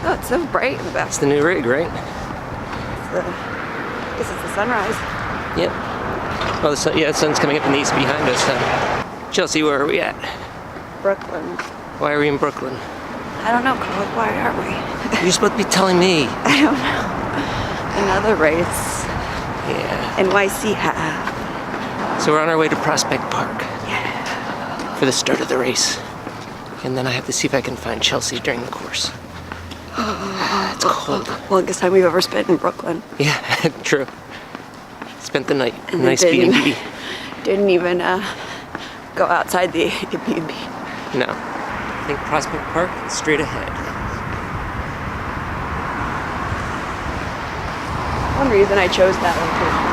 Oh, it's so bright in the back. It's the new rig, right? I guess it's the sunrise. Yep. Well, the sun, yeah, the sun's coming up in the east behind us. Chelsea, where are we at? Brooklyn. Why are we in Brooklyn? I don't know, Karl. Why are we? You're supposed to be telling me. I don't know. Another race. Yeah. NYC Ave. So we're on our way to Prospect Park. Yeah. For the start of the race. And then I have to see if I can find Chelsea during the course. It's cold. Longest time we've ever spent in Brooklyn. Yeah, true. Spent the night. And Nice B&B. Didn't even go outside the B&B. No. I think Prospect Park is straight ahead. One reason I chose that location.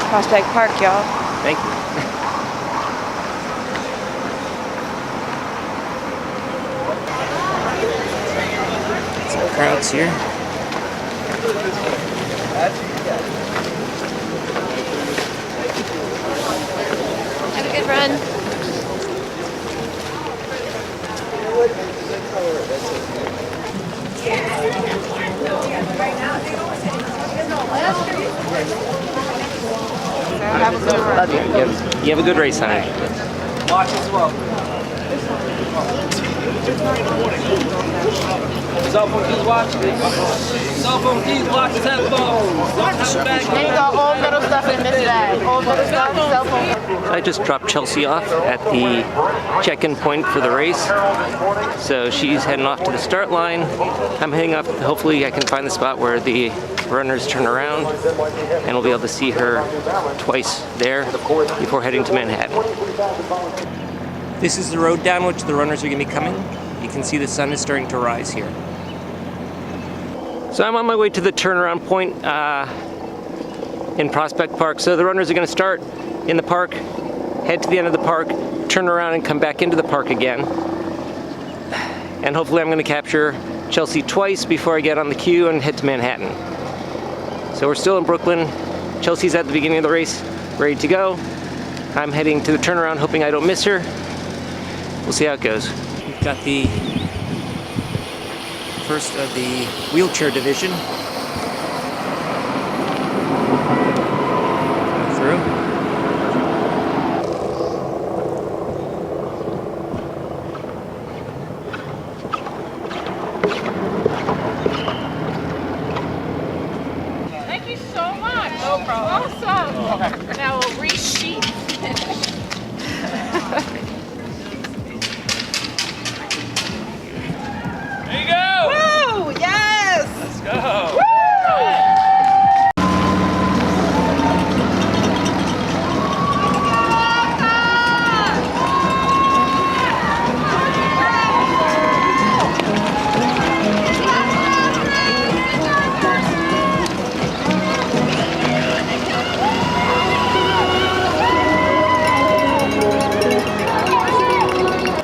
Prospect Park, y'all. Thank you. Some crowds here. Have a good run. Love you. You have a good race, honey. Watch as well. Cell phone keys watching. Cell phone keys watching. Cell phone. Then you got all metal stuff in this bag. All metal stuff, cell phone. I just dropped Chelsea off at the check-in point for the race. So she's heading off to the start line. I'm heading up. Hopefully I can find the spot where the runners turn around and we'll be able to see her twice there before heading to Manhattan. This is the road down which the runners are going to be coming. You can see the sun is starting to rise here. So I'm on my way to the turnaround point in Prospect Park. So the runners are going to start in the park, head to the end of the park, turn around and come back into the park again. And hopefully I'm going to capture Chelsea twice before I get on the queue and head to Manhattan. So we're still in Brooklyn. Chelsea's at the beginning of the race, ready to go. I'm heading to the turnaround, hoping I don't miss her. We'll see how it goes. We've got the first of the wheelchair division through. Thank you so much. No problem. Awesome. Okay. Now we'll resheet. There you go. Woo! Yes! Let's go. Woo!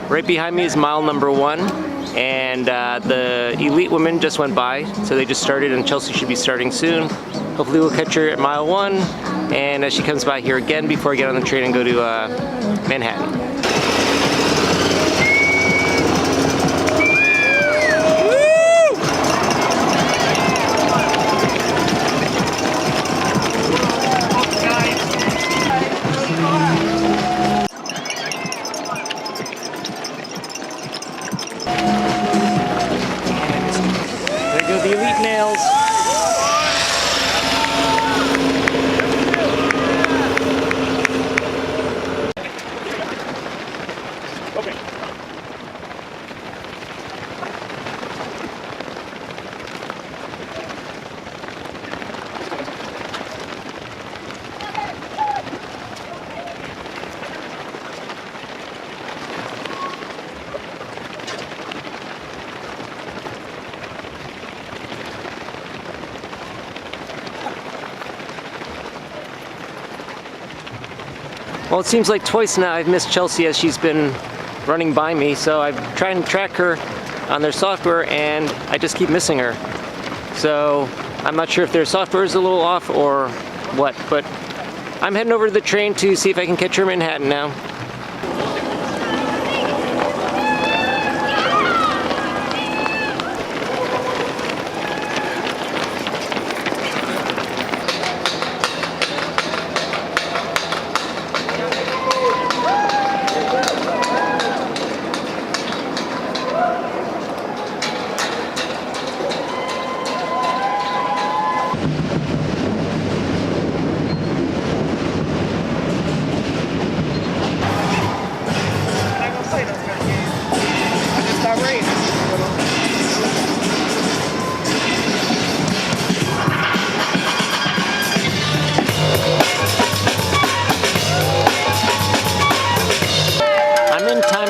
Right behind me is mile number 1, and the elite women just went by, so they just started, and Chelsea should be starting soon. Hopefully we'll catch her at mile 1, and as she comes by here again before I get on the train and go to Manhattan. The elite nails. Okay. Well, it seems like twice now I've missed Chelsea as she's been running by me, so I've tried to track her on their software and I just keep missing her. So I'm not sure if their software is a little off or what, but I'm heading over to the train to see if I can catch her in Manhattan now.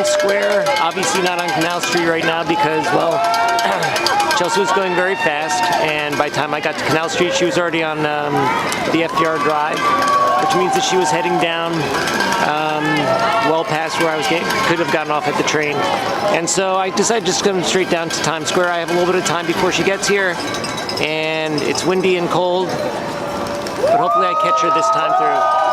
Square, obviously not on Canal Street right now because, well, Chelsea was going very fast, and by the time I got to Canal Street, she was already on the FDR Drive, which means that she was heading down well past where I could have gotten off at the train. And so I decided just to come straight down to Times Square. I have a little bit of time before she gets here, and it's windy and cold, but hopefully I catch her this time through.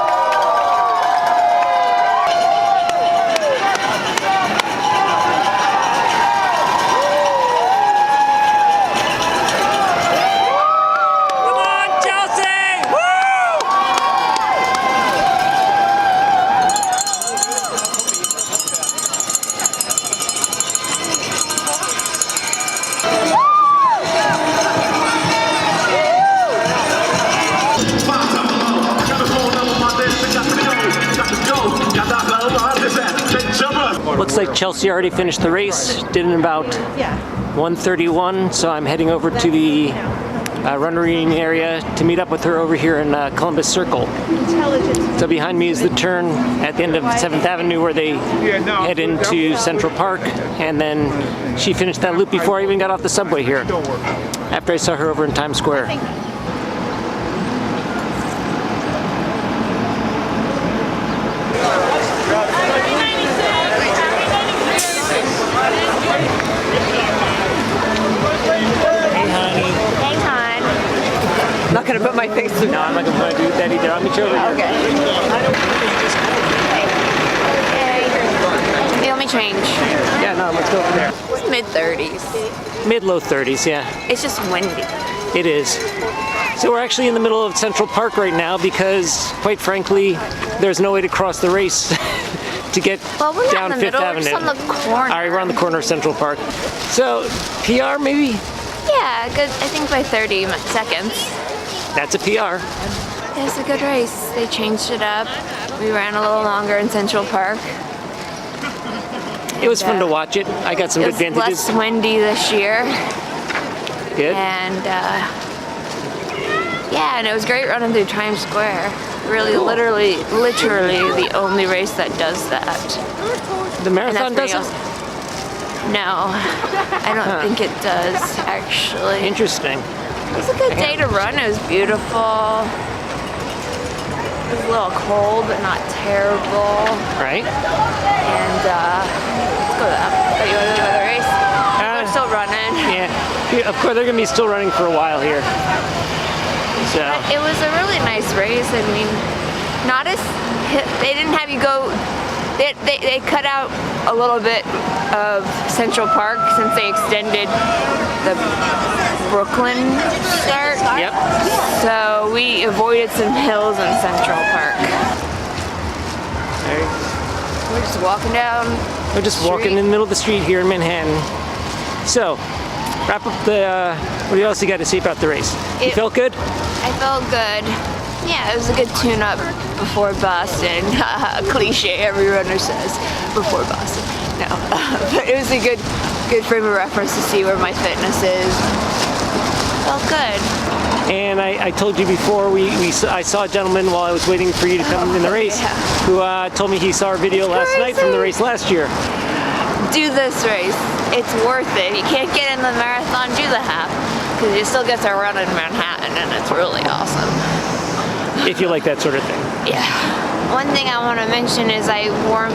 Looks like Chelsea already finished the race, did in about 1:31, so I'm heading over to the runner reading area to meet up with her over here in Columbus Circle. So behind me is the turn at the end of 7th Avenue where they head into Central Park, and then she finished that loop before I even got off the subway here, after I saw her over in Times Square. I'm not gonna put my face through. No, I'm not gonna do that either. I'll meet you over here. Okay. Hey, let me change. Yeah, no, let's go over there. It's mid-30s. Mid-low 30s, yeah. It's just windy. It is. So we're actually in the middle of Central Park right now because, quite frankly, there's no way to cross the race to get Well, we're down not in the Fifth middle, Avenue. we're just on the corner. All right, we're on the corner of Central Park. So, PR maybe? Yeah, good. I think by 30 seconds. That's a PR. It was a good race. They changed it up. We ran a little longer in Central Park. It was fun to watch it. I got some It good was vantages. less windy this year. Good. And yeah, and it was great running through Times Square. Really, literally the only race that does that. The And marathon that's pretty doesn't? awesome. No, I don't think it does, actually. Interesting. It was a good day to run. It was beautiful. It was a little cold, but not terrible. Right? And let's go up. But you want to do another race? We're still running. Yeah. Of course, they're going to be still running for a while here. So. But it was a really nice race. I mean, not as they didn't have you go. They cut out a little bit of Central Park since they extended the Brooklyn start. Yep. So we avoided some hills in Central Park. We're just walking down. We're just walking in the middle of the street here in Manhattan. So, wrap up the, what else you got to say about the race? You felt good? I felt good. Yeah, it was a good tune-up before Boston. Cliche, every runner says before Boston. No, but it was a good frame of reference to see where my fitness is. Felt good. And I told you before, I saw a gentleman while I was waiting for you to come in the race, who told me he saw our video last night from the race last year. Do this race. It's worth it. You can't get in the marathon, do the half, because you still get to run in Manhattan, and it's really awesome. If you like that sort of thing. Yeah. one thing I want to mention is I wore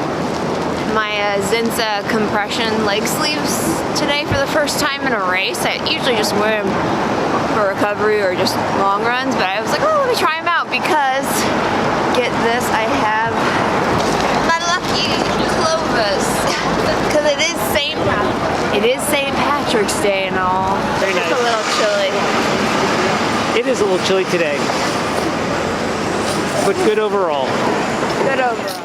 my Zinza compression leg sleeves today for the first time in a race. I usually just wear them for recovery or just long runs, but I was like, oh, let me try them out because, get this, I have my lucky Clovis because it is St. Patrick's Day and all. Very It's nice. a little chilly. It is a little chilly today, but good overall. Good overall.